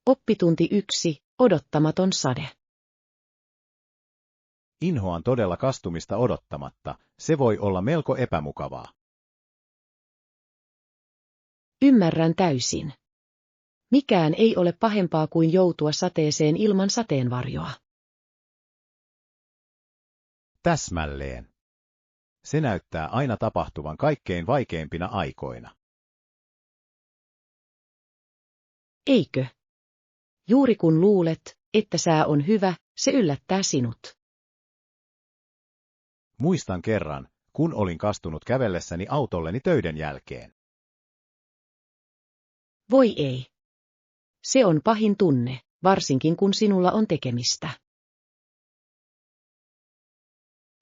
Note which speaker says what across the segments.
Speaker 1: Oppitunti 1. Odottamaton sade.
Speaker 2: Inhoan todella kastumista odottamatta, se voi olla melko epämukavaa.
Speaker 1: Ymmärrän täysin. Mikään ei ole pahempaa kuin joutua sateeseen ilman sateenvarjoa.
Speaker 2: Täsmälleen. Se näyttää aina tapahtuvan kaikkein vaikeimpina aikoina.
Speaker 1: Eikö? Juuri kun luulet, että sää on hyvä, se yllättää sinut.
Speaker 2: Muistan kerran, kun olin kastunut kävellessäni autolleni töiden jälkeen.
Speaker 1: Voi ei. Se on pahin tunne, varsinkin kun sinulla on tekemistä.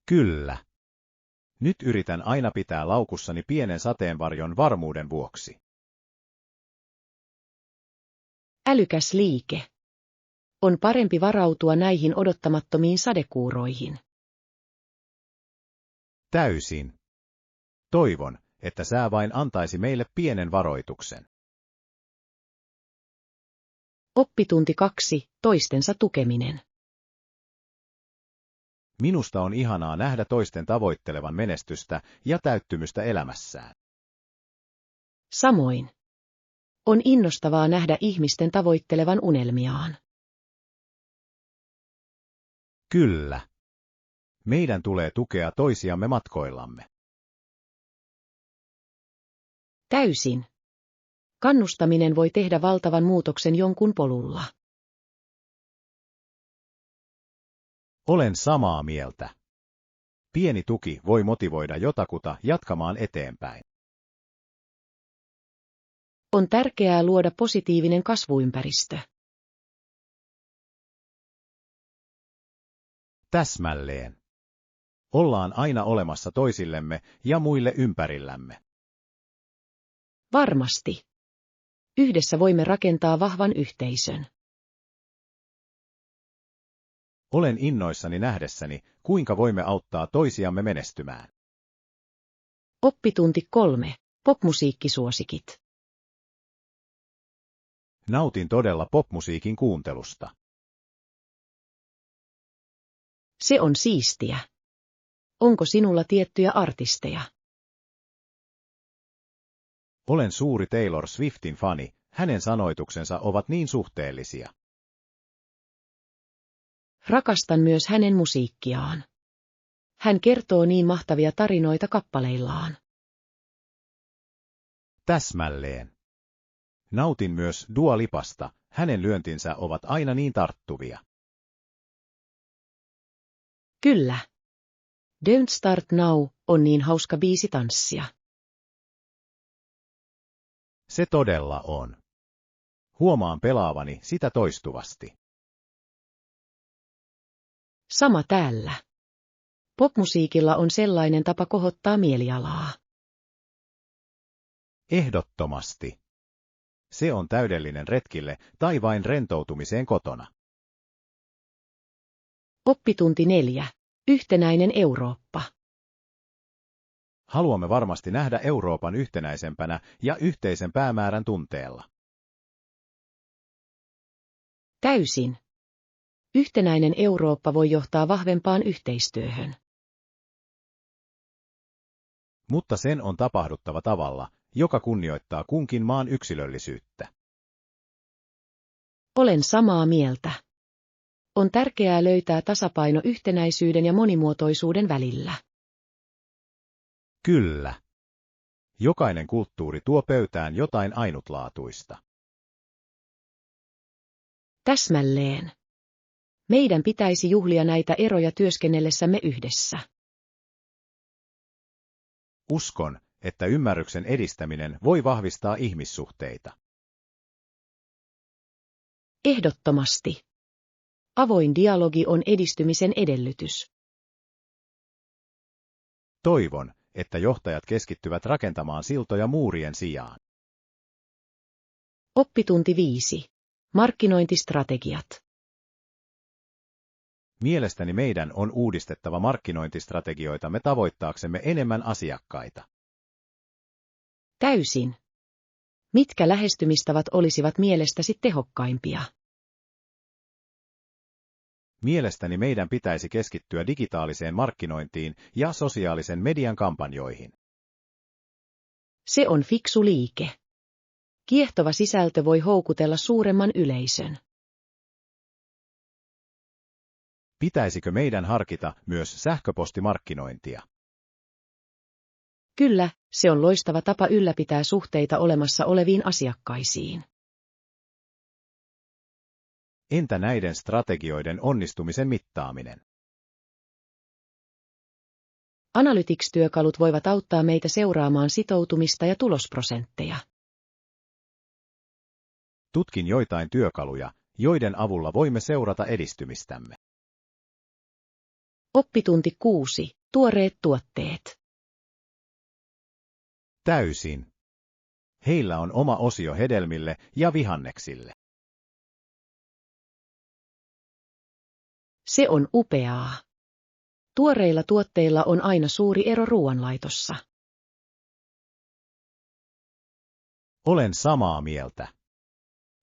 Speaker 2: Kyllä. Nyt yritän aina pitää laukussani pienen sateenvarjon varmuuden vuoksi.
Speaker 1: Älykäs liike. On parempi varautua näihin odottamattomiin sadekuuroihin.
Speaker 2: Täysin. Toivon, että sää vain antaisi meille pienen varoituksen.
Speaker 1: Oppitunti 2. Toistensa tukeminen.
Speaker 2: Minusta on ihanaa nähdä toisten tavoittelevan menestystä ja täyttymystä elämässään.
Speaker 1: Samoin. On innostavaa nähdä ihmisten tavoittelevan unelmiaan.
Speaker 2: Kyllä. Meidän tulee tukea toisiamme matkoillamme.
Speaker 1: Täysin. Kannustaminen voi tehdä valtavan muutoksen jonkun polulla.
Speaker 2: Olen samaa mieltä. Pieni tuki voi motivoida jotakuta jatkamaan eteenpäin.
Speaker 1: On tärkeää luoda positiivinen kasvuympäristö.
Speaker 2: Täsmälleen. Ollaan aina olemassa toisillemme ja muille ympärillämme.
Speaker 1: Varmasti. Yhdessä voimme rakentaa vahvan yhteisön.
Speaker 2: Olen innoissani nähdessäni, kuinka voimme auttaa toisiamme menestymään.
Speaker 1: Oppitunti 3. Popmusiikkisuosikit.
Speaker 2: Nautin todella popmusiikin kuuntelusta.
Speaker 1: Se on siistiä. Onko sinulla tiettyjä artisteja?
Speaker 2: Olen suuri Taylor Swiftin fani, hänen sanoituksensa ovat niin suhteellisia.
Speaker 1: Rakastan myös hänen musiikkiaan. Hän kertoo niin mahtavia tarinoita kappaleillaan.
Speaker 2: Täsmälleen. Nautin myös Dua Lipasta, hänen lyöntinsä ovat aina niin tarttuvia.
Speaker 1: Kyllä. Don't Start Now on niin hauska biisi tanssia.
Speaker 2: Se todella on. Huomaan pelaavani sitä toistuvasti.
Speaker 1: Sama täällä. Popmusiikilla on sellainen tapa kohottaa mielialaa.
Speaker 2: Ehdottomasti. Se on täydellinen retkille tai vain rentoutumiseen kotona.
Speaker 1: Oppitunti 4. Yhtenäinen Eurooppa.
Speaker 2: Haluamme varmasti nähdä Euroopan yhtenäisempänä ja yhteisen päämäärän tunteella.
Speaker 1: Täysin. Yhtenäinen Eurooppa voi johtaa vahvempaan yhteistyöhön.
Speaker 2: Mutta sen on tapahduttava tavalla, joka kunnioittaa kunkin maan yksilöllisyyttä.
Speaker 1: Olen samaa mieltä. On tärkeää löytää tasapaino yhtenäisyyden ja monimuotoisuuden välillä.
Speaker 2: Kyllä. Jokainen kulttuuri tuo pöytään jotain ainutlaatuista.
Speaker 1: Täsmälleen. Meidän pitäisi juhlia näitä eroja työskennellessämme yhdessä.
Speaker 2: Uskon, että ymmärryksen edistäminen voi vahvistaa ihmissuhteita.
Speaker 1: Ehdottomasti. Avoin dialogi on edistymisen edellytys.
Speaker 2: Toivon, että johtajat keskittyvät rakentamaan siltoja muurien sijaan.
Speaker 1: Oppitunti 5. Markkinointistrategiat.
Speaker 2: Mielestäni meidän on uudistettava markkinointistrategioitamme tavoittaaksemme enemmän asiakkaita.
Speaker 1: Täysin. Mitkä lähestymistavat olisivat mielestäsi tehokkaimpia?
Speaker 2: Mielestäni meidän pitäisi keskittyä digitaaliseen markkinointiin ja sosiaalisen median kampanjoihin.
Speaker 1: Se on fiksu liike. Kiehtova sisältö voi houkutella suuremman yleisön.
Speaker 2: Pitäisikö meidän harkita myös sähköpostimarkkinointia?
Speaker 1: Kyllä, se on loistava tapa ylläpitää suhteita olemassa oleviin asiakkaisiin.
Speaker 2: Entä näiden strategioiden onnistumisen mittaaminen?
Speaker 1: Analytics-työkalut voivat auttaa meitä seuraamaan sitoutumista ja tulosprosentteja.
Speaker 2: Tutkin joitain työkaluja, joiden avulla voimme seurata edistymistämme.
Speaker 1: Oppitunti 6. Tuoreet tuotteet.
Speaker 2: Täysin. Heillä on oma osio hedelmille ja vihanneksille.
Speaker 1: Se on upeaa. Tuoreilla tuotteilla on aina suuri ero ruoanlaitossa.
Speaker 2: Olen samaa mieltä.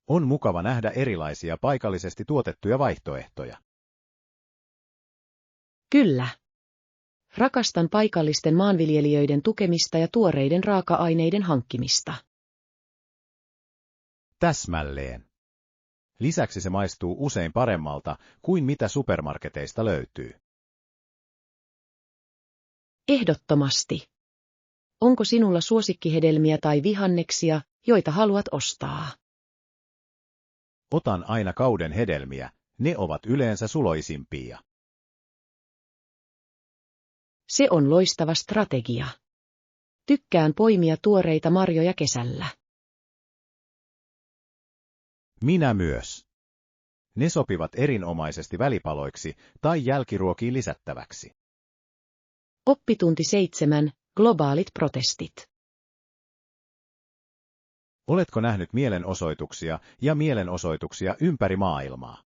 Speaker 2: On mukava nähdä erilaisia paikallisesti tuotettuja vaihtoehtoja.
Speaker 1: Kyllä. Rakastan paikallisten maanviljelijöiden tukemista ja tuoreiden raaka-aineiden hankkimista.
Speaker 2: Täsmälleen. Lisäksi se maistuu usein paremmalta kuin mitä supermarketeista löytyy.
Speaker 1: Ehdottomasti. Onko sinulla suosikkihedelmiä tai vihanneksia, joita haluat ostaa?
Speaker 2: Otan aina kauden hedelmiä, ne ovat yleensä suloisimpia.
Speaker 1: Se on loistava strategia. Tykkään poimia tuoreita marjoja kesällä.
Speaker 2: Minä myös. Ne sopivat erinomaisesti välipaloiksi tai jälkiruokiin lisättäväksi.
Speaker 1: Oppitunti 7. Globaalit protestit.
Speaker 2: Oletko nähnyt mielenosoituksia ympäri maailmaa?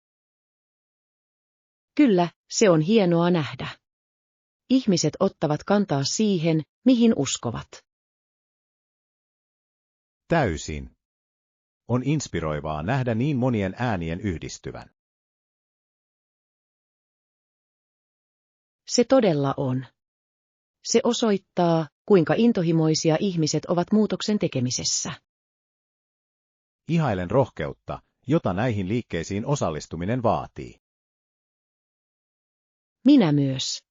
Speaker 1: Kyllä, se on hienoa nähdä. Ihmiset ottavat kantaa siihen, mihin uskovat.
Speaker 2: Täysin. On inspiroivaa nähdä niin monien äänien yhdistyvän.
Speaker 1: Se todella on. Se osoittaa, kuinka intohimoisia ihmiset ovat muutoksen tekemisessä.
Speaker 2: Ihailen rohkeutta, jota näihin liikkeisiin osallistuminen vaatii.
Speaker 1: Minä myös.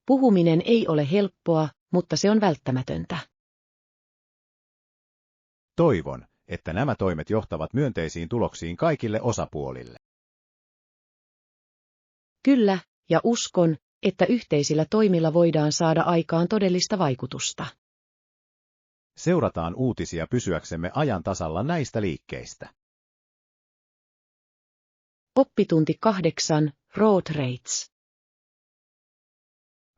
Speaker 1: Puhuminen ei ole helppoa, mutta se on välttämätöntä.
Speaker 2: Toivon, että nämä toimet johtavat myönteisiin tuloksiin kaikille osapuolille.
Speaker 1: Kyllä, ja uskon, että yhteisillä toimilla voidaan saada aikaan todellista vaikutusta.
Speaker 2: Seurataan uutisia pysyäksemme ajan tasalla näistä liikkeistä.
Speaker 1: Oppitunti 8. Road rates.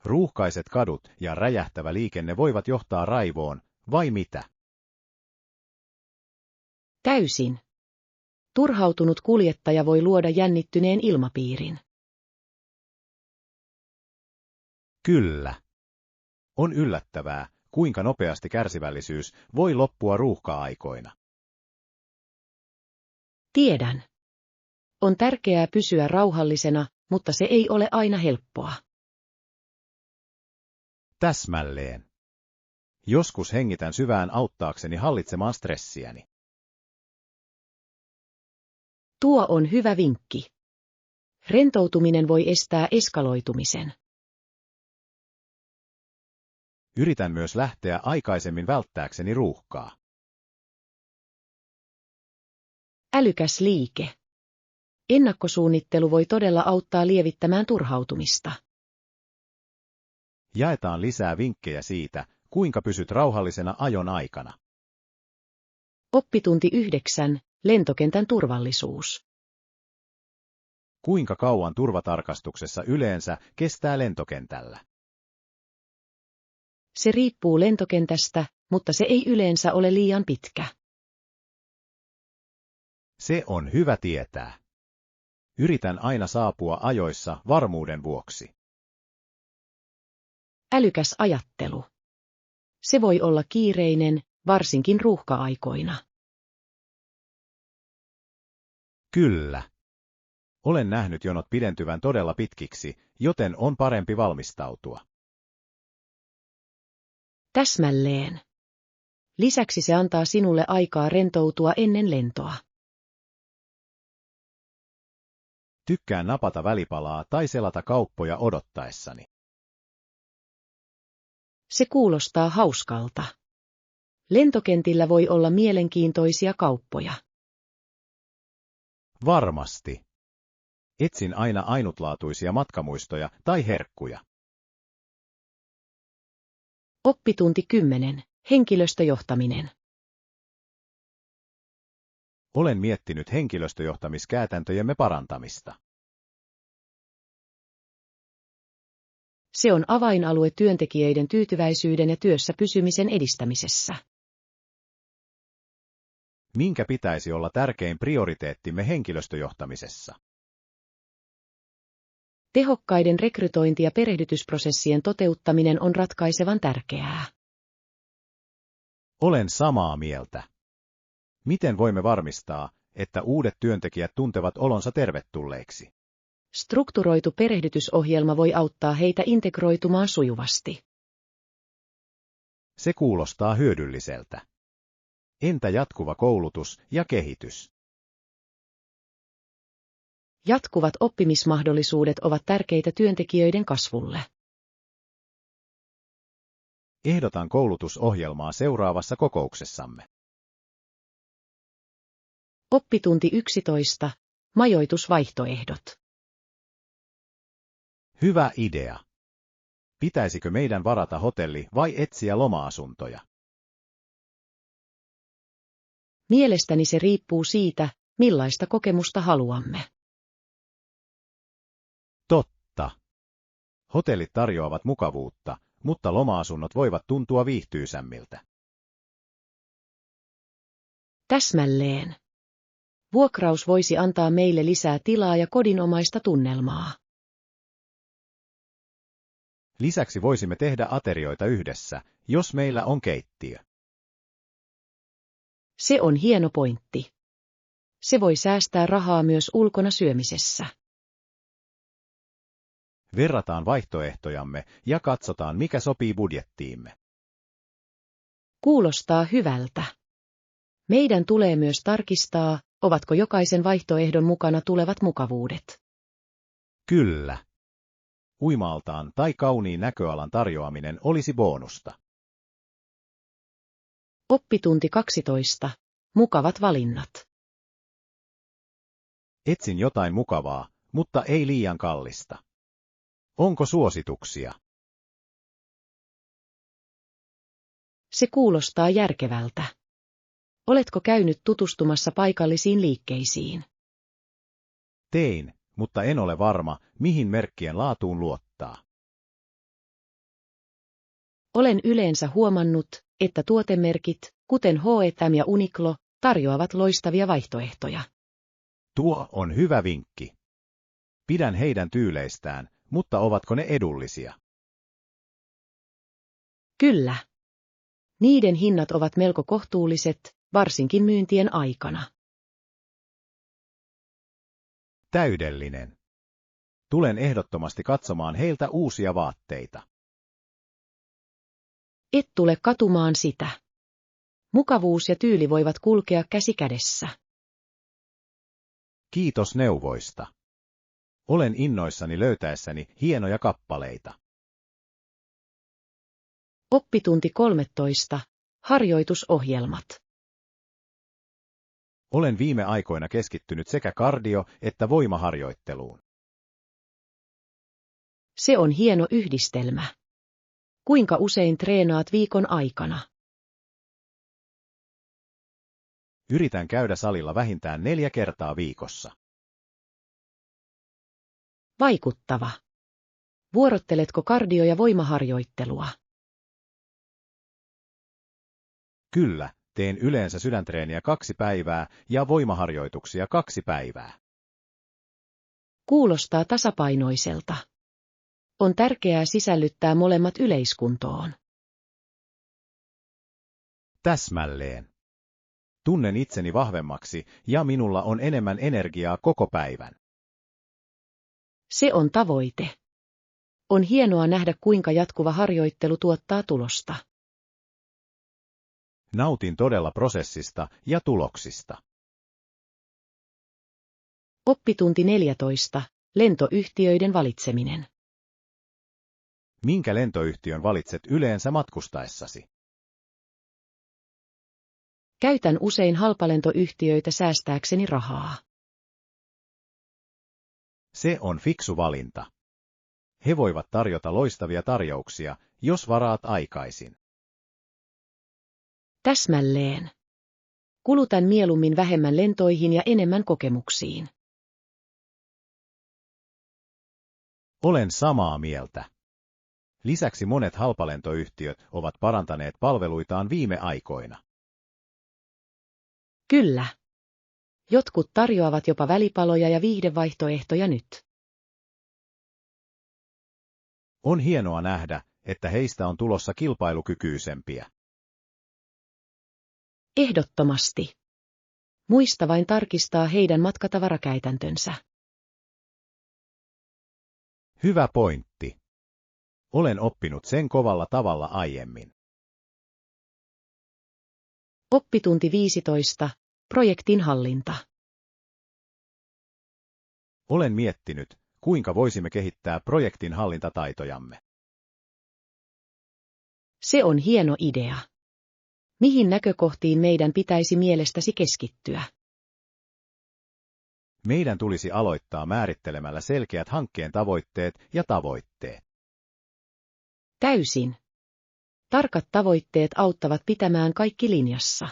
Speaker 2: Ruuhkaiset kadut ja räjähtävä liikenne voivat johtaa raivoon, vai mitä?
Speaker 1: Täysin. Turhautunut kuljettaja voi luoda jännittyneen ilmapiirin.
Speaker 2: Kyllä. On yllättävää, kuinka nopeasti kärsivällisyys voi loppua ruuhka-aikoina.
Speaker 1: Tiedän. On tärkeää pysyä rauhallisena, mutta se ei ole aina helppoa.
Speaker 2: Täsmälleen. Joskus hengitän syvään auttaakseni hallitsemaan stressiäni.
Speaker 1: Tuo on hyvä vinkki. Rentoutuminen voi estää eskaloitumisen.
Speaker 2: Yritän myös lähteä aikaisemmin välttääkseni ruuhkaa.
Speaker 1: Älykäs liike. Ennakkosuunnittelu voi todella auttaa lievittämään turhautumista.
Speaker 2: Jaetaan lisää vinkkejä siitä, kuinka pysyt rauhallisena ajon aikana.
Speaker 1: Oppitunti 9. Lentokentän turvallisuus.
Speaker 2: Kuinka kauan turvatarkastuksessa yleensä kestää lentokentällä?
Speaker 1: Se riippuu lentokentästä, mutta se ei yleensä ole liian pitkä.
Speaker 2: Se on hyvä tietää. Yritän aina saapua ajoissa varmuuden vuoksi.
Speaker 1: Älykäs ajattelu. Se voi olla kiireinen, varsinkin ruuhka-aikoina.
Speaker 2: Kyllä. Olen nähnyt jonot pidentyvän todella pitkiksi, joten on parempi valmistautua.
Speaker 1: Täsmälleen. Lisäksi se antaa sinulle aikaa rentoutua ennen lentoa.
Speaker 2: Tykkään napata välipalaa tai selata kauppoja odottaessani.
Speaker 1: Se kuulostaa hauskalta. Lentokentillä voi olla mielenkiintoisia kauppoja.
Speaker 2: Varmasti. Etsin aina ainutlaatuisia matkamuistoja tai herkkuja.
Speaker 1: Oppitunti 10. Henkilöstöjohtaminen.
Speaker 2: Olen miettinyt henkilöstöjohtamiskäytäntöjemme parantamista.
Speaker 1: Se on avainalue työntekijöiden tyytyväisyyden ja työssä pysymisen edistämisessä.
Speaker 2: Minkä pitäisi olla tärkein prioriteettimme henkilöstöjohtamisessa?
Speaker 1: Tehokkaiden rekrytointi- ja perehdytysprosessien toteuttaminen on ratkaisevan tärkeää.
Speaker 2: Olen samaa mieltä. Miten voimme varmistaa, että uudet työntekijät tuntevat olonsa tervetulleiksi?
Speaker 1: Strukturoitu perehdytysohjelma voi auttaa heitä integroitumaan sujuvasti.
Speaker 2: Se kuulostaa hyödylliseltä. Entä jatkuva koulutus ja kehitys?
Speaker 1: Jatkuvat oppimismahdollisuudet ovat tärkeitä työntekijöiden kasvulle.
Speaker 2: Ehdotan koulutusohjelmaa seuraavassa kokouksessamme.
Speaker 1: Oppitunti 11. Majoitusvaihtoehdot.
Speaker 2: Hyvä idea. Pitäisikö meidän varata hotelli vai etsiä loma-asuntoja?
Speaker 1: Mielestäni se riippuu siitä, millaista kokemusta haluamme.
Speaker 2: Totta. Hotellit tarjoavat mukavuutta, mutta loma-asunnot voivat tuntua viihtyisämmiltä.
Speaker 1: Täsmälleen. Vuokraus voisi antaa meille lisää tilaa ja kodinomaista tunnelmaa.
Speaker 2: Lisäksi voisimme tehdä aterioita yhdessä, jos meillä on keittiö.
Speaker 1: Se on hieno pointti. Se voi säästää rahaa myös ulkona syömisessä.
Speaker 2: Verrataan vaihtoehtojamme ja katsotaan, mikä sopii budjettiimme.
Speaker 1: Kuulostaa hyvältä. Meidän tulee myös tarkistaa, ovatko jokaisen vaihtoehdon mukana tulevat mukavuudet.
Speaker 2: Kyllä. Uimaltaan tai kauniin näköalan tarjoaminen olisi bonusta.
Speaker 1: Oppitunti 12. Mukavat valinnat.
Speaker 2: Etsin jotain mukavaa, mutta ei liian kallista. Onko suosituksia?
Speaker 1: Se kuulostaa järkevältä. Oletko käynyt tutustumassa paikallisiin liikkeisiin?
Speaker 2: Tein, mutta en ole varma, mihin merkkien laatuun luottaa.
Speaker 1: Olen yleensä huomannut, että tuotemerkit, kuten H&M ja Uniqlo, tarjoavat loistavia vaihtoehtoja.
Speaker 2: Tuo on hyvä vinkki. Pidän heidän tyyleistään, mutta ovatko ne edullisia?
Speaker 1: Kyllä. Niiden hinnat ovat melko kohtuulliset, varsinkin myyntien aikana.
Speaker 2: Täydellinen. Tulen ehdottomasti katsomaan heiltä uusia vaatteita.
Speaker 1: Et tule katumaan sitä. Mukavuus ja tyyli voivat kulkea käsi kädessä.
Speaker 2: Kiitos neuvoista. Olen innoissani löytäessäni hienoja kappaleita.
Speaker 1: Oppitunti 13. Harjoitusohjelmat.
Speaker 2: Olen viime aikoina keskittynyt sekä kardio- että voimaharjoitteluun.
Speaker 1: Se on hieno yhdistelmä. Kuinka usein treenaat viikon aikana?
Speaker 2: Yritän käydä salilla vähintään 4 kertaa viikossa.
Speaker 1: Vaikuttava. Vuorotteletko kardio- ja voimaharjoittelua?
Speaker 2: Kyllä, teen yleensä sydäntreeniä 2 päivää ja voimaharjoituksia 2 päivää.
Speaker 1: Kuulostaa tasapainoiselta. On tärkeää sisällyttää molemmat yleiskuntoon.
Speaker 2: Täsmälleen. Tunnen itseni vahvemmaksi ja minulla on enemmän energiaa koko päivän.
Speaker 1: Se on tavoite. On hienoa nähdä, kuinka jatkuva harjoittelu tuottaa tulosta.
Speaker 2: Nautin todella prosessista ja tuloksista.
Speaker 1: Oppitunti 14. Lentoyhtiöiden valitseminen.
Speaker 2: Minkä lentoyhtiön valitset yleensä matkustaessasi?
Speaker 1: Käytän usein halpalentoyhtiöitä säästääkseni rahaa.
Speaker 2: Se on fiksu valinta. He voivat tarjota loistavia tarjouksia, jos varaat aikaisin.
Speaker 1: Täsmälleen. Kulutan mieluummin vähemmän lentoihin ja enemmän kokemuksiin.
Speaker 2: Olen samaa mieltä. Lisäksi monet halpalentoyhtiöt ovat parantaneet palveluitaan viime aikoina.
Speaker 1: Kyllä. Jotkut tarjoavat jopa välipaloja ja viihdevaihtoehtoja nyt.
Speaker 2: On hienoa nähdä, että heistä on tulossa kilpailukykyisempiä.
Speaker 1: Ehdottomasti. Muista vain tarkistaa heidän matkatavarakäytäntönsä.
Speaker 2: Hyvä pointti. Olen oppinut sen kovalla tavalla aiemmin.
Speaker 1: Oppitunti 15. Projektin hallinta.
Speaker 2: Olen miettinyt, kuinka voisimme kehittää projektin hallintataitojamme.
Speaker 1: Se on hieno idea. Mihin näkökohtiin meidän pitäisi mielestäsi keskittyä?
Speaker 2: Meidän tulisi aloittaa määrittelemällä selkeät hankkeen tavoitteet ja tavoitteet.
Speaker 1: Täysin. Tarkat tavoitteet auttavat pitämään kaikki linjassa.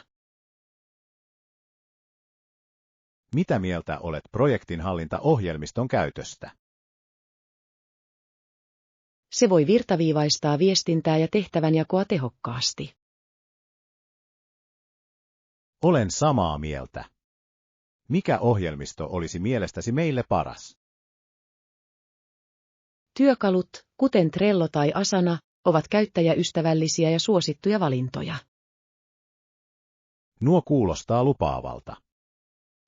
Speaker 2: Mitä mieltä olet projektinhallintaohjelmiston käytöstä?
Speaker 1: Se voi virtaviivaistaa viestintää ja tehtävänjakoa tehokkaasti.
Speaker 2: Olen samaa mieltä. Mikä ohjelmisto olisi mielestäsi meille paras?
Speaker 1: Työkalut, kuten Trello tai Asana, ovat käyttäjäystävällisiä ja suosittuja valintoja.
Speaker 2: Nuo kuulostaa lupaavalta.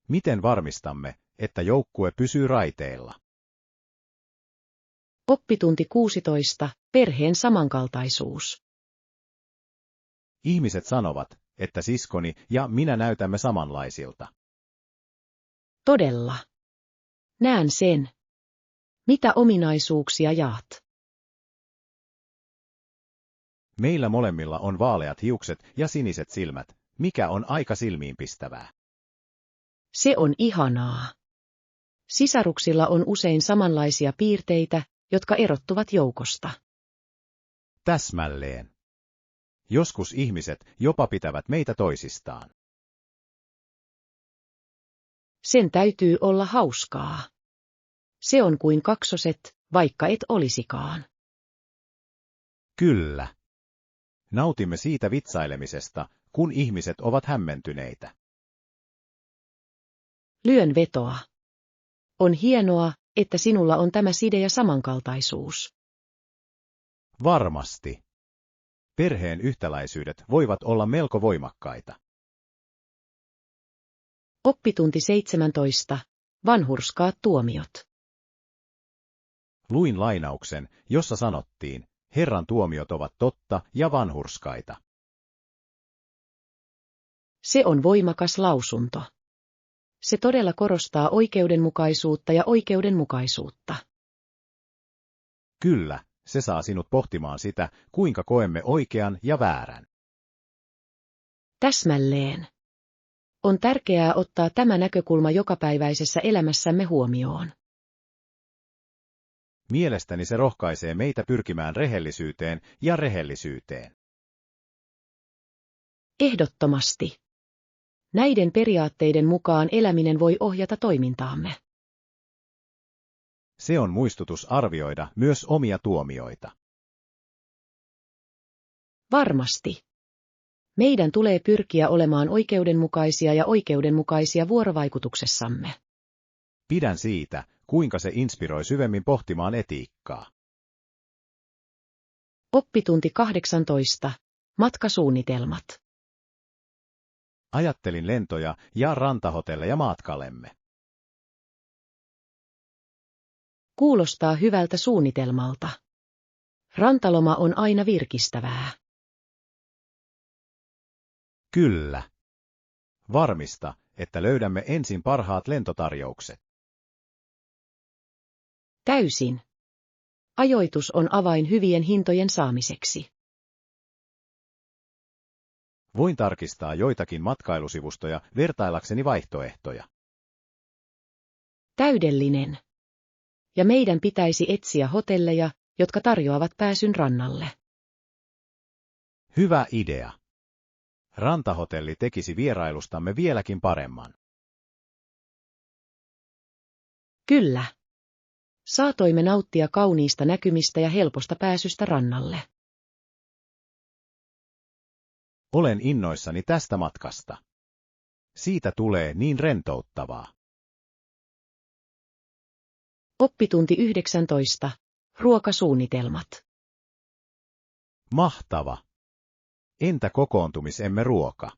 Speaker 2: Miten varmistamme, että joukkue pysyy raiteilla?
Speaker 1: Oppitunti 16. Perheen samankaltaisuus.
Speaker 2: Ihmiset sanovat, että siskoni ja minä näytämme samanlaisilta.
Speaker 1: Todella. Näen sen. Mitä ominaisuuksia jaat?
Speaker 2: Meillä molemmilla on vaaleat hiukset ja siniset silmät, mikä on aika silmiinpistävää.
Speaker 1: Se on ihanaa. Sisaruksilla on usein samanlaisia piirteitä, jotka erottuvat joukosta.
Speaker 2: Täsmälleen. Joskus ihmiset jopa pitävät meitä toisistaan.
Speaker 1: Sen täytyy olla hauskaa. Se on kuin kaksoset, vaikka et olisikaan.
Speaker 2: Kyllä. Nautimme siitä vitsailemisesta, kun ihmiset ovat hämmentyneitä.
Speaker 1: Lyön vetoa. On hienoa, että sinulla on tämä side ja samankaltaisuus.
Speaker 2: Varmasti. Perheen yhtäläisyydet voivat olla melko voimakkaita.
Speaker 1: Oppitunti 17. Vanhurskaat tuomiot.
Speaker 2: Luin lainauksen, jossa sanottiin, Herran tuomiot ovat totta ja vanhurskaita.
Speaker 1: Se on voimakas lausunto. Se todella korostaa oikeudenmukaisuutta ja oikeudenmukaisuutta.
Speaker 2: Kyllä, se saa sinut pohtimaan sitä, kuinka koemme oikean ja väärän.
Speaker 1: Täsmälleen. On tärkeää ottaa tämä näkökulma jokapäiväisessä elämässämme huomioon.
Speaker 2: Mielestäni se rohkaisee meitä pyrkimään rehellisyyteen ja rehellisyyteen.
Speaker 1: Ehdottomasti. Näiden periaatteiden mukaan eläminen voi ohjata toimintaamme.
Speaker 2: Se on muistutus arvioida myös omia tuomioita.
Speaker 1: Varmasti. Meidän tulee pyrkiä olemaan oikeudenmukaisia ja oikeudenmukaisia vuorovaikutuksessamme.
Speaker 2: Pidän siitä, kuinka se inspiroi syvemmin pohtimaan etiikkaa.
Speaker 1: Oppitunti 18. Matkasuunnitelmat.
Speaker 2: Ajattelin lentoja ja rantahotelleja matkallemme.
Speaker 1: Kuulostaa hyvältä suunnitelmalta. Rantaloma on aina virkistävää.
Speaker 2: Kyllä. Varmista, että löydämme ensin parhaat lentotarjoukset.
Speaker 1: Täysin. Ajoitus on avain hyvien hintojen saamiseksi.
Speaker 2: Voin tarkistaa joitakin matkailusivustoja vertaillakseni vaihtoehtoja.
Speaker 1: Täydellinen. Ja meidän pitäisi etsiä hotelleja, jotka tarjoavat pääsyn rannalle.
Speaker 2: Hyvä idea. Rantahotelli tekisi vierailustamme vieläkin paremman.
Speaker 1: Kyllä. Saatoimme nauttia kauniista näkymistä ja helposta pääsystä rannalle.
Speaker 2: Olen innoissani tästä matkasta. Siitä tulee niin rentouttavaa.
Speaker 1: Oppitunti 19. Ruokasuunnitelmat.
Speaker 2: Mahtava. Entä kokoontumisemme ruoka?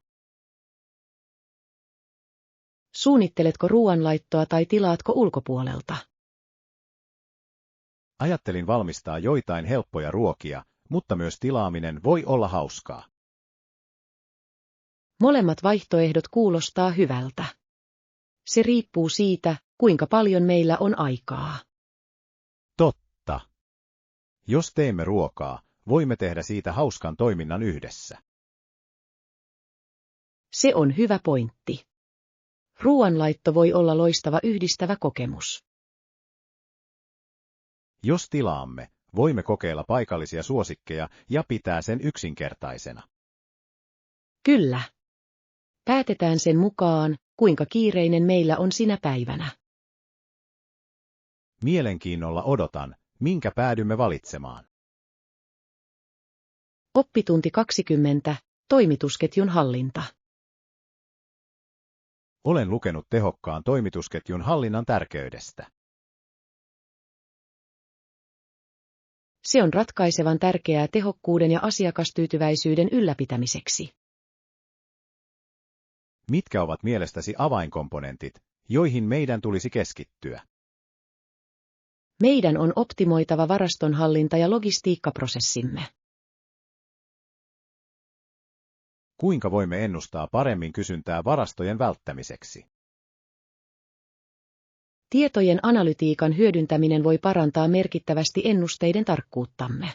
Speaker 1: Suunnitteletko ruoanlaittoa tai tilaatko ulkopuolelta?
Speaker 2: Ajattelin valmistaa joitain helppoja ruokia, mutta myös tilaaminen voi olla hauskaa.
Speaker 1: Molemmat vaihtoehdot kuulostaa hyvältä. Se riippuu siitä, kuinka paljon meillä on aikaa.
Speaker 2: Totta. Jos teemme ruokaa, voimme tehdä siitä hauskan toiminnan yhdessä.
Speaker 1: Se on hyvä pointti. Ruoanlaitto voi olla loistava yhdistävä kokemus.
Speaker 2: Jos tilaamme, voimme kokeilla paikallisia suosikkeja ja pitää sen yksinkertaisena.
Speaker 1: Kyllä. Päätetään sen mukaan, kuinka kiireinen meillä on sinä päivänä.
Speaker 2: Mielenkiinnolla odotan, minkä päädymme valitsemaan.
Speaker 1: Oppitunti 20. Toimitusketjun hallinta.
Speaker 2: Olen lukenut tehokkaan toimitusketjun hallinnan tärkeydestä.
Speaker 1: Se on ratkaisevan tärkeää tehokkuuden ja asiakastyytyväisyyden ylläpitämiseksi.
Speaker 2: Mitkä ovat mielestäsi avainkomponentit, joihin meidän tulisi keskittyä?
Speaker 1: Meidän on optimoitava varastonhallinta ja logistiikkaprosessimme.
Speaker 2: Kuinka voimme ennustaa paremmin kysyntää varastojen välttämiseksi?
Speaker 1: Tietojen analytiikan hyödyntäminen voi parantaa merkittävästi ennusteiden tarkkuuttamme.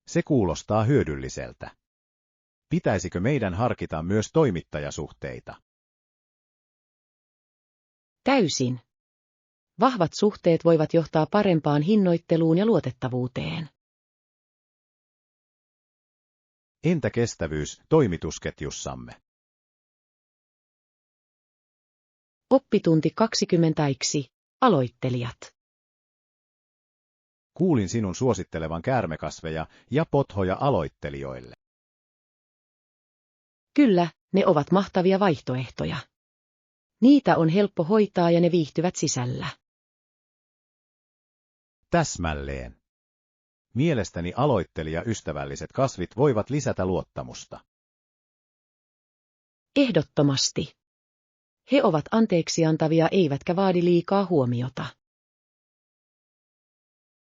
Speaker 2: Se kuulostaa hyödylliseltä. Pitäisikö meidän harkita myös toimittajasuhteita?
Speaker 1: Täysin. Vahvat suhteet voivat johtaa parempaan hinnoitteluun ja luotettavuuteen.
Speaker 2: Entä kestävyys toimitusketjussamme?
Speaker 1: Oppitunti 20. Aloittelijat.
Speaker 2: Kuulin sinun suosittelevan käärmekasveja ja pothoja aloittelijoille.
Speaker 1: Kyllä, ne ovat mahtavia vaihtoehtoja. Niitä on helppo hoitaa ja ne viihtyvät sisällä.
Speaker 2: Täsmälleen. Mielestäni aloittelijaystävälliset kasvit voivat lisätä luottamusta.
Speaker 1: Ehdottomasti. He ovat anteeksiantavia eivätkä vaadi liikaa huomiota.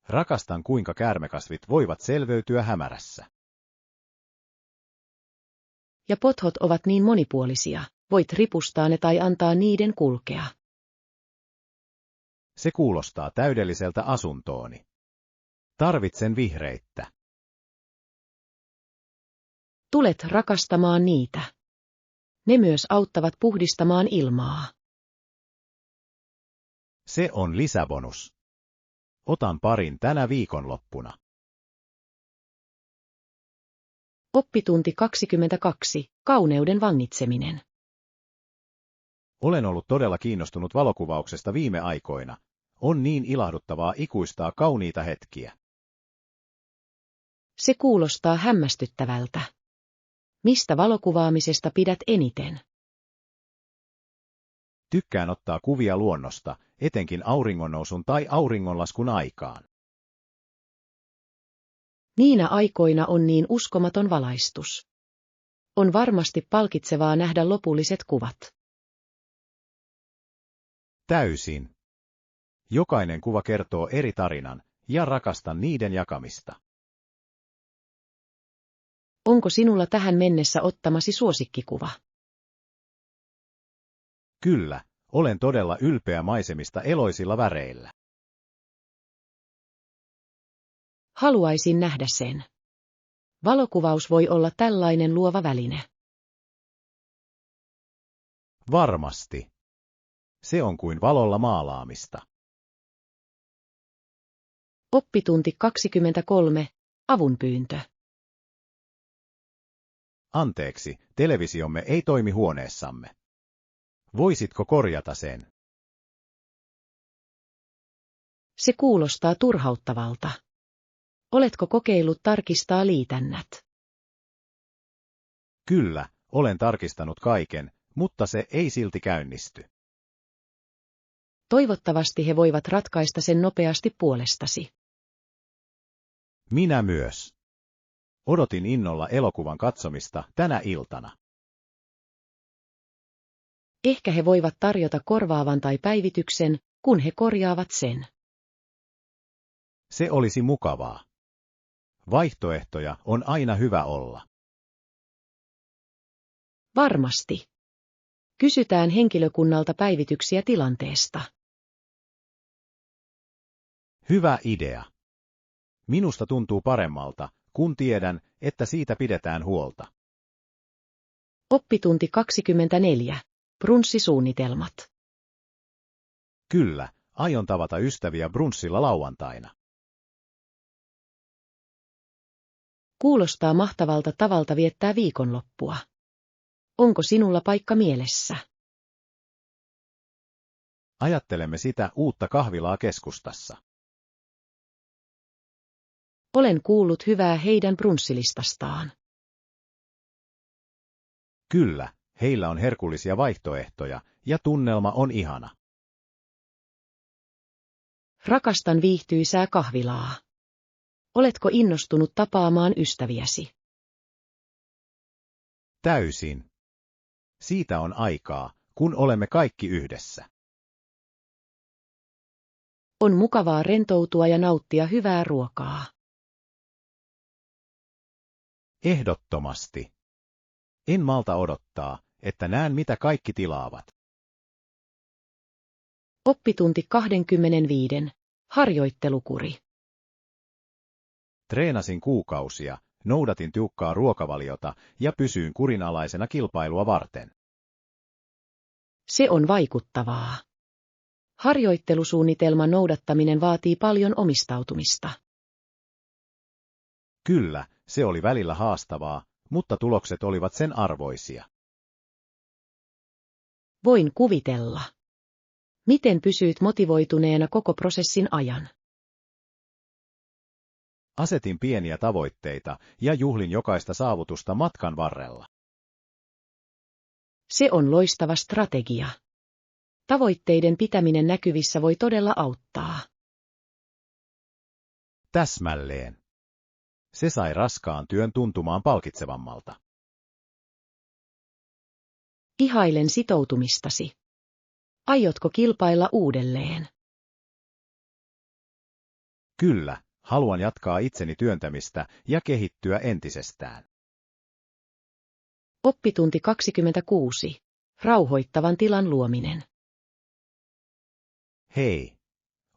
Speaker 2: Rakastan, kuinka käärmekasvit voivat selveytyä hämärässä.
Speaker 1: Ja pothot ovat niin monipuolisia, voit ripustaa ne tai antaa niiden kulkea.
Speaker 2: Se kuulostaa täydelliseltä asuntooni. Tarvitsen vihreittä.
Speaker 1: Tulet rakastamaan niitä. Ne myös auttavat puhdistamaan ilmaa.
Speaker 2: Se on lisäbonus. Otan parin tänä viikonloppuna.
Speaker 1: Oppitunti 22. Kauneuden vangitseminen.
Speaker 2: Olen ollut todella kiinnostunut valokuvauksesta viime aikoina. On niin ilahduttavaa ikuistaa kauniita hetkiä.
Speaker 1: Se kuulostaa hämmästyttävältä. Mistä valokuvaamisesta pidät eniten?
Speaker 2: Tykkään ottaa kuvia luonnosta, etenkin auringonnousun tai auringonlaskun aikaan.
Speaker 1: Niinä aikoina on niin uskomaton valaistus. On varmasti palkitsevaa nähdä lopulliset kuvat.
Speaker 2: Täysin. Jokainen kuva kertoo eri tarinan, ja rakastan niiden jakamista.
Speaker 1: Onko sinulla tähän mennessä ottamasi suosikkikuva?
Speaker 2: Kyllä, olen todella ylpeä maisemista eloisilla väreillä.
Speaker 1: Haluaisin nähdä sen. Valokuvaus voi olla tällainen luova väline.
Speaker 2: Varmasti. Se on kuin valolla maalaamista.
Speaker 1: Oppitunti 23. Avunpyyntö.
Speaker 2: Anteeksi, televisiomme ei toimi huoneessamme. Voisitko korjata sen?
Speaker 1: Se kuulostaa turhauttavalta. Oletko kokeillut tarkistaa liitännät?
Speaker 2: Kyllä, olen tarkistanut kaiken, mutta se ei silti käynnisty.
Speaker 1: Toivottavasti he voivat ratkaista sen nopeasti puolestasi.
Speaker 2: Minä myös. Odotin innolla elokuvan katsomista tänä iltana.
Speaker 1: Ehkä he voivat tarjota korvaavan tai päivityksen, kun he korjaavat sen.
Speaker 2: Se olisi mukavaa. Vaihtoehtoja on aina hyvä olla.
Speaker 1: Varmasti. Kysytään henkilökunnalta päivityksiä tilanteesta.
Speaker 2: Hyvä idea. Minusta tuntuu paremmalta, kun tiedän, että siitä pidetään huolta.
Speaker 1: Oppitunti 24. Brunssisuunnitelmat.
Speaker 2: Kyllä, aion tavata ystäviä brunssilla lauantaina.
Speaker 1: Kuulostaa mahtavalta tavalta viettää viikonloppua. Onko sinulla paikka mielessä?
Speaker 2: Ajattelemme sitä uutta kahvilaa keskustassa.
Speaker 1: Olen kuullut hyvää heidän brunssilistastaan.
Speaker 2: Kyllä, heillä on herkullisia vaihtoehtoja, ja tunnelma on ihana.
Speaker 1: Rakastan viihtyisää kahvilaa. Oletko innostunut tapaamaan ystäviäsi?
Speaker 2: Täysin. Siitä on aikaa, kun olemme kaikki yhdessä.
Speaker 1: On mukavaa rentoutua ja nauttia hyvää ruokaa.
Speaker 2: Ehdottomasti. En malta odottaa, että näen mitä kaikki tilaavat.
Speaker 1: Oppitunti 25. Harjoittelukuri.
Speaker 2: Treenasin kuukausia, noudatin tiukkaa ruokavaliota ja pysyin kurinalaisena kilpailua varten.
Speaker 1: Se on vaikuttavaa. Harjoittelusuunnitelman noudattaminen vaatii paljon omistautumista.
Speaker 2: Kyllä, se oli välillä haastavaa, mutta tulokset olivat sen arvoisia.
Speaker 1: Voin kuvitella. Miten pysyit motivoituneena koko prosessin ajan?
Speaker 2: Asetin pieniä tavoitteita ja juhlin jokaista saavutusta matkan varrella.
Speaker 1: Se on loistava strategia. Tavoitteiden pitäminen näkyvissä voi todella auttaa.
Speaker 2: Täsmälleen. Se sai raskaan työn tuntumaan palkitsevammalta.
Speaker 1: Ihailen sitoutumistasi. Aiotko kilpailla uudelleen?
Speaker 2: Kyllä, haluan jatkaa itseni työntämistä ja kehittyä entisestään.
Speaker 1: Oppitunti 26. Rauhoittavan tilan luominen.
Speaker 2: Hei,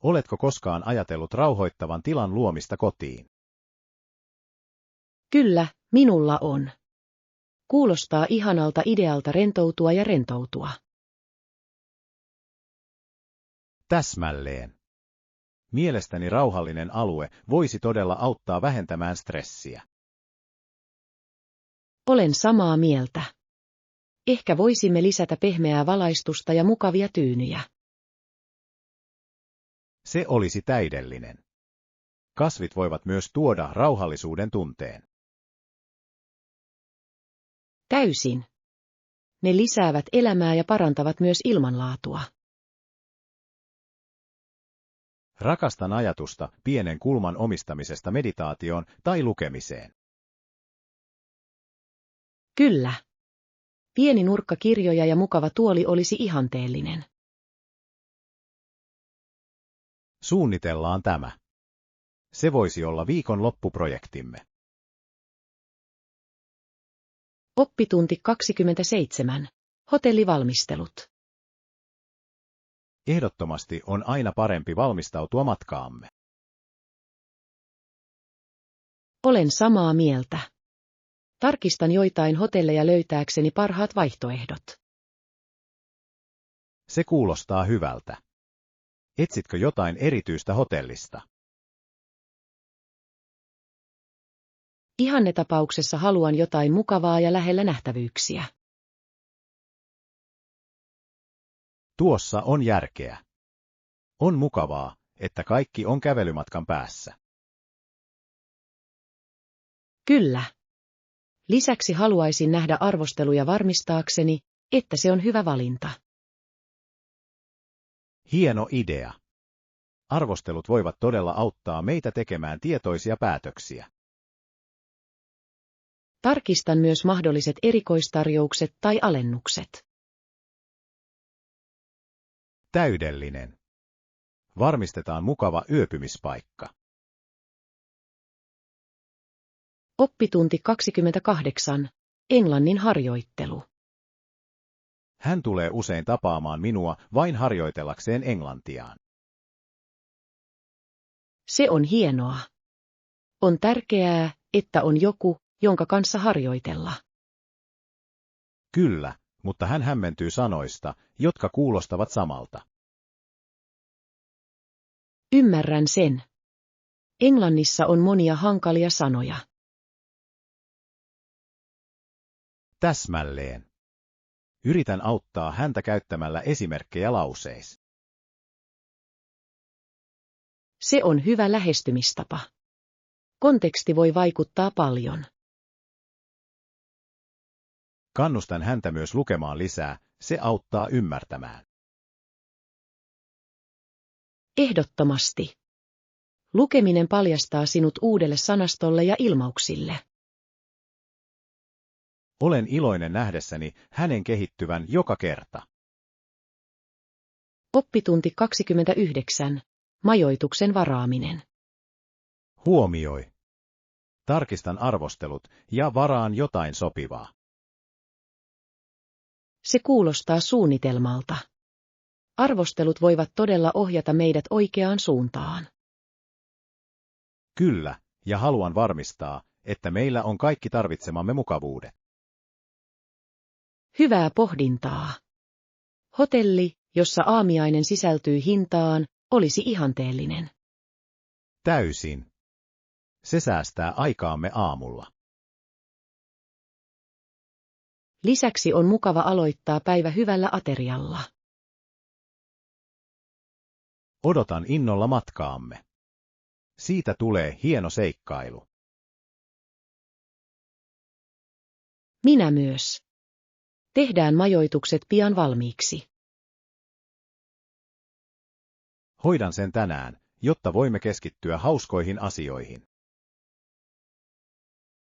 Speaker 2: oletko koskaan ajatellut rauhoittavan tilan luomista kotiin?
Speaker 1: Kyllä, minulla on. Kuulostaa ihanalta idealta rentoutua ja rentoutua.
Speaker 2: Täsmälleen. Mielestäni rauhallinen alue voisi todella auttaa vähentämään stressiä.
Speaker 1: Olen samaa mieltä. Ehkä voisimme lisätä pehmeää valaistusta ja mukavia tyynyjä.
Speaker 2: Se olisi täydellinen. Kasvit voivat myös tuoda rauhallisuuden tunteen.
Speaker 1: Täysin. Ne lisäävät elämää ja parantavat myös ilmanlaatua.
Speaker 2: Rakastan ajatusta pienen kulman omistamisesta meditaatioon tai lukemiseen.
Speaker 1: Kyllä. Pieni nurkka kirjoja ja mukava tuoli olisi ihanteellinen.
Speaker 2: Suunnitellaan tämä. Se voisi olla viikon loppuprojektimme.
Speaker 1: Oppitunti 27. Hotellivalmistelut.
Speaker 2: Ehdottomasti on aina parempi valmistautua matkaamme.
Speaker 1: Olen samaa mieltä. Tarkistan joitain hotelleja löytääkseni parhaat vaihtoehdot.
Speaker 2: Se kuulostaa hyvältä. Etsitkö jotain erityistä hotellista?
Speaker 1: Ihannetapauksessa haluan jotain mukavaa ja lähellä nähtävyyksiä.
Speaker 2: Tuossa on järkeä. On mukavaa, että kaikki on kävelymatkan päässä.
Speaker 1: Kyllä. Lisäksi haluaisin nähdä arvosteluja varmistaakseni, että se on hyvä valinta.
Speaker 2: Hieno idea. Arvostelut voivat todella auttaa meitä tekemään tietoisia päätöksiä.
Speaker 1: Tarkistan myös mahdolliset erikoistarjoukset tai alennukset.
Speaker 2: Täydellinen. Varmistetaan mukava yöpymispaikka.
Speaker 1: Oppitunti 28. Englannin harjoittelu.
Speaker 2: Hän tulee usein tapaamaan minua vain harjoitellakseen englantiaan.
Speaker 1: Se on hienoa. On tärkeää, että on joku, jonka kanssa harjoitella.
Speaker 2: Kyllä, mutta hän hämmentyy sanoista, jotka kuulostavat samalta.
Speaker 1: Ymmärrän sen. Englannissa on monia hankalia sanoja.
Speaker 2: Täsmälleen. Yritän auttaa häntä käyttämällä esimerkkejä lauseissa.
Speaker 1: Se on hyvä lähestymistapa. Konteksti voi vaikuttaa paljon.
Speaker 2: Kannustan häntä myös lukemaan lisää, se auttaa ymmärtämään.
Speaker 1: Ehdottomasti. Lukeminen paljastaa sinut uudelle sanastolle ja ilmauksille.
Speaker 2: Olen iloinen nähdessäni hänen kehittyvän joka kerta.
Speaker 1: Oppitunti 29. Majoituksen varaaminen.
Speaker 2: Huomioi. Tarkistan arvostelut ja varaan jotain sopivaa.
Speaker 1: Se kuulostaa suunnitelmalta. Arvostelut voivat todella ohjata meidät oikeaan suuntaan.
Speaker 2: Kyllä, ja haluan varmistaa, että meillä on kaikki tarvitsemamme mukavuudet.
Speaker 1: Hyvää pohdintaa. Hotelli, jossa aamiainen sisältyy hintaan, olisi ihanteellinen.
Speaker 2: Täysin. Se säästää aikaamme aamulla.
Speaker 1: Lisäksi on mukava aloittaa päivä hyvällä aterialla.
Speaker 2: Odotan innolla matkaamme. Siitä tulee hieno seikkailu.
Speaker 1: Minä myös. Tehdään majoitukset pian valmiiksi.
Speaker 2: Hoidan sen tänään, jotta voimme keskittyä hauskoihin asioihin.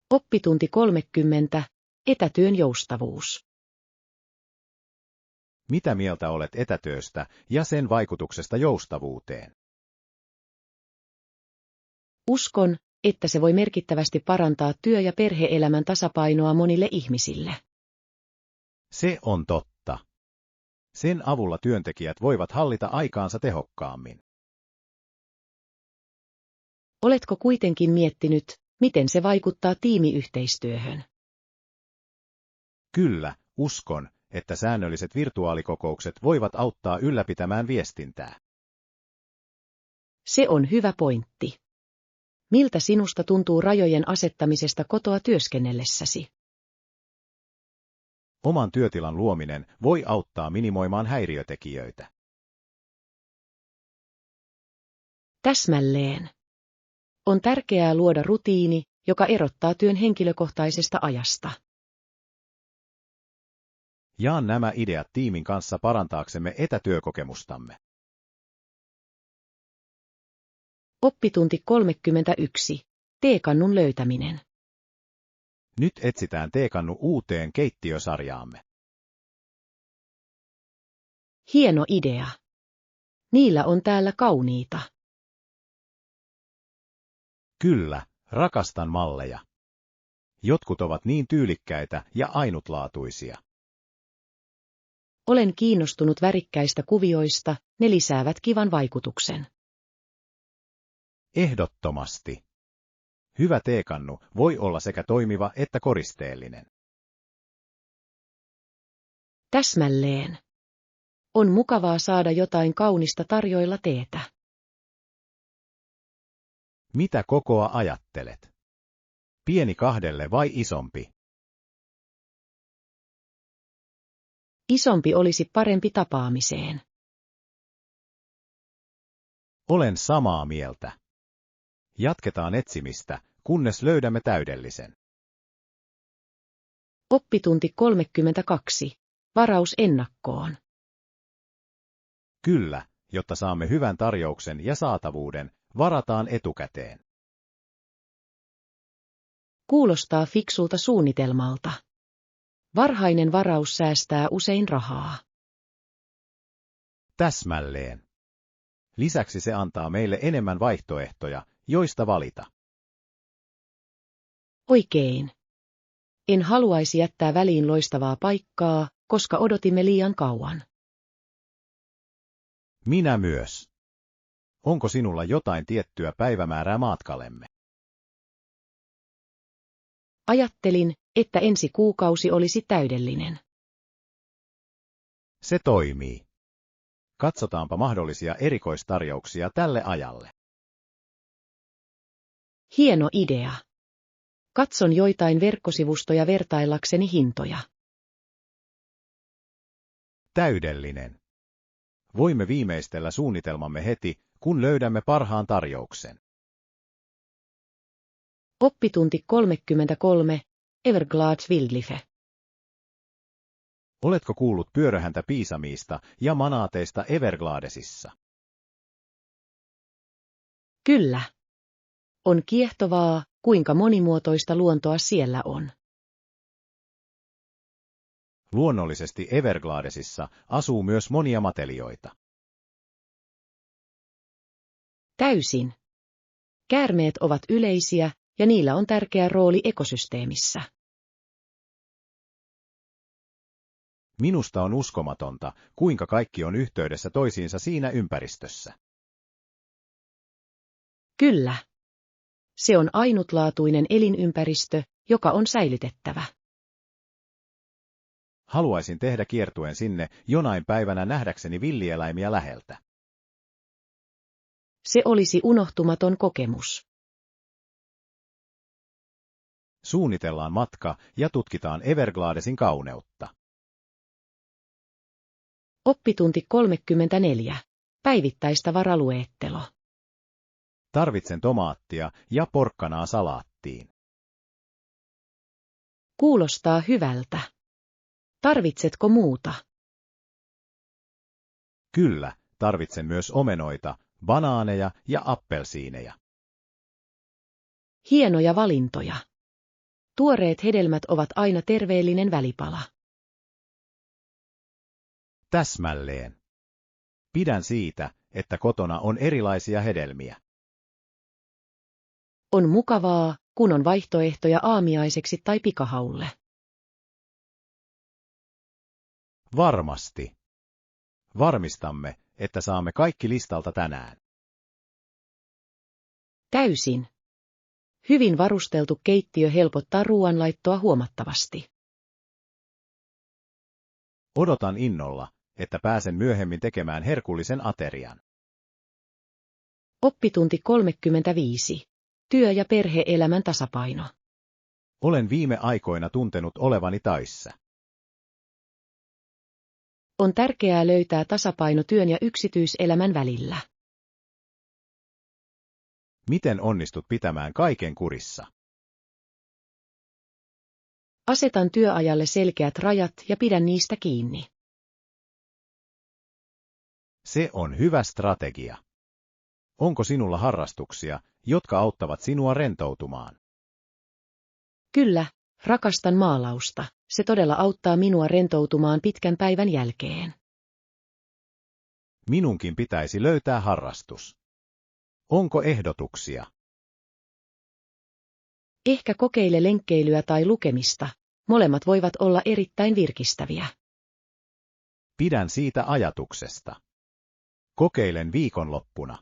Speaker 1: Oppitunti 30. Etätyön joustavuus.
Speaker 2: Mitä mieltä olet etätyöstä ja sen vaikutuksesta joustavuuteen?
Speaker 1: Uskon, että se voi merkittävästi parantaa työ- ja perhe-elämän tasapainoa monille ihmisille.
Speaker 2: Se on totta. Sen avulla työntekijät voivat hallita aikaansa tehokkaammin.
Speaker 1: Oletko kuitenkin miettinyt, miten se vaikuttaa tiimiyhteistyöhön?
Speaker 2: Kyllä, uskon, että säännölliset virtuaalikokoukset voivat auttaa ylläpitämään viestintää.
Speaker 1: Se on hyvä pointti. Miltä sinusta tuntuu rajojen asettamisesta kotoa työskennellessäsi?
Speaker 2: Oman työtilan luominen voi auttaa minimoimaan häiriötekijöitä.
Speaker 1: Täsmälleen. On tärkeää luoda rutiini, joka erottaa työn henkilökohtaisesta ajasta.
Speaker 2: Jaan nämä ideat tiimin kanssa parantaaksemme etätyökokemustamme.
Speaker 1: Oppitunti 31. Teekannun löytäminen.
Speaker 2: Nyt etsitään teekannu uuteen keittiösarjaamme.
Speaker 1: Hieno idea. Niillä on täällä kauniita,
Speaker 2: Kyllä, rakastan malleja. Jotkut ovat niin tyylikkäitä ja ainutlaatuisia.
Speaker 1: Olen kiinnostunut värikkäistä kuvioista, ne lisäävät kivan vaikutuksen.
Speaker 2: Ehdottomasti. Hyvä teekannu voi olla sekä toimiva että koristeellinen.
Speaker 1: Täsmälleen. On mukavaa saada jotain kaunista tarjoilla teetä.
Speaker 2: Mitä kokoa ajattelet? Pieni 2 vai isompi?
Speaker 1: Isompi olisi parempi tapaamiseen.
Speaker 2: Olen samaa mieltä. Jatketaan etsimistä, kunnes löydämme täydellisen.
Speaker 1: Oppitunti 32. Varaus ennakkoon.
Speaker 2: Kyllä, jotta saamme hyvän tarjouksen ja saatavuuden, varataan etukäteen.
Speaker 1: Kuulostaa fiksulta suunnitelmalta. Varhainen varaus säästää usein rahaa.
Speaker 2: Täsmälleen. Lisäksi se antaa meille enemmän vaihtoehtoja, joista valita.
Speaker 1: Oikein. En haluaisi jättää väliin loistavaa paikkaa, koska odotimme liian kauan.
Speaker 2: Minä myös. Onko sinulla jotain tiettyä päivämäärää matkallemme?
Speaker 1: Ajattelin, että ensi kuukausi olisi täydellinen.
Speaker 2: Se toimii. Katsotaanpa mahdollisia erikoistarjouksia tälle ajalle.
Speaker 1: Hieno idea. Katson joitain verkkosivustoja vertaillakseni hintoja.
Speaker 2: Täydellinen. Voimme viimeistellä suunnitelmamme heti, kun löydämme parhaan tarjouksen.
Speaker 1: Oppitunti 33. Everglades Wildlife.
Speaker 2: Oletko kuullut pyöröhäntä piisamiista ja manaateista Evergladesissa?
Speaker 1: Kyllä. On kiehtovaa, kuinka monimuotoista luontoa siellä on.
Speaker 2: Luonnollisesti Evergladesissa asuu myös monia matelioita.
Speaker 1: Täysin. Käärmeet ovat yleisiä, ja niillä on tärkeä rooli ekosysteemissä.
Speaker 2: Minusta on uskomatonta, kuinka kaikki on yhteydessä toisiinsa siinä ympäristössä.
Speaker 1: Kyllä. Se on ainutlaatuinen elinympäristö, joka on säilytettävä.
Speaker 2: Haluaisin tehdä kiertueen sinne jonain päivänä nähdäkseni villieläimiä läheltä.
Speaker 1: Se olisi unohtumaton kokemus.
Speaker 2: Suunnitellaan matka ja tutkitaan Evergladesin kauneutta.
Speaker 1: Oppitunti 34. Päivittäistä varaluettelo.
Speaker 2: Tarvitsen tomaattia ja porkkanaa salaattiin.
Speaker 1: Kuulostaa hyvältä. Tarvitsetko muuta?
Speaker 2: Kyllä, tarvitsen myös omenoita, banaaneja ja appelsiineja.
Speaker 1: Hienoja valintoja. Tuoreet hedelmät ovat aina terveellinen välipala.
Speaker 2: Täsmälleen. Pidän siitä, että kotona on erilaisia hedelmiä.
Speaker 1: On mukavaa, kun on vaihtoehtoja aamiaiseksi tai pikahaulle.
Speaker 2: Varmasti. Varmistamme, että saamme kaikki listalta tänään.
Speaker 1: Täysin. Hyvin varusteltu keittiö helpottaa ruoanlaittoa huomattavasti.
Speaker 2: Odotan innolla, että pääsen myöhemmin tekemään herkullisen aterian.
Speaker 1: Oppitunti 35. Työ- ja perhe-elämän tasapaino.
Speaker 2: Olen viime aikoina tuntenut olevani taissa.
Speaker 1: On tärkeää löytää tasapaino työn ja yksityiselämän välillä.
Speaker 2: Miten onnistut pitämään kaiken kurissa?
Speaker 1: Asetan työajalle selkeät rajat ja pidän niistä kiinni.
Speaker 2: Se on hyvä strategia. Onko sinulla harrastuksia, jotka auttavat sinua rentoutumaan?
Speaker 1: Kyllä, rakastan maalausta. Se todella auttaa minua rentoutumaan pitkän päivän jälkeen.
Speaker 2: Minunkin pitäisi löytää harrastus. Onko ehdotuksia?
Speaker 1: Ehkä kokeile lenkkeilyä tai lukemista. Molemmat voivat olla erittäin virkistäviä.
Speaker 2: Pidän siitä ajatuksesta. Kokeilen viikonloppuna.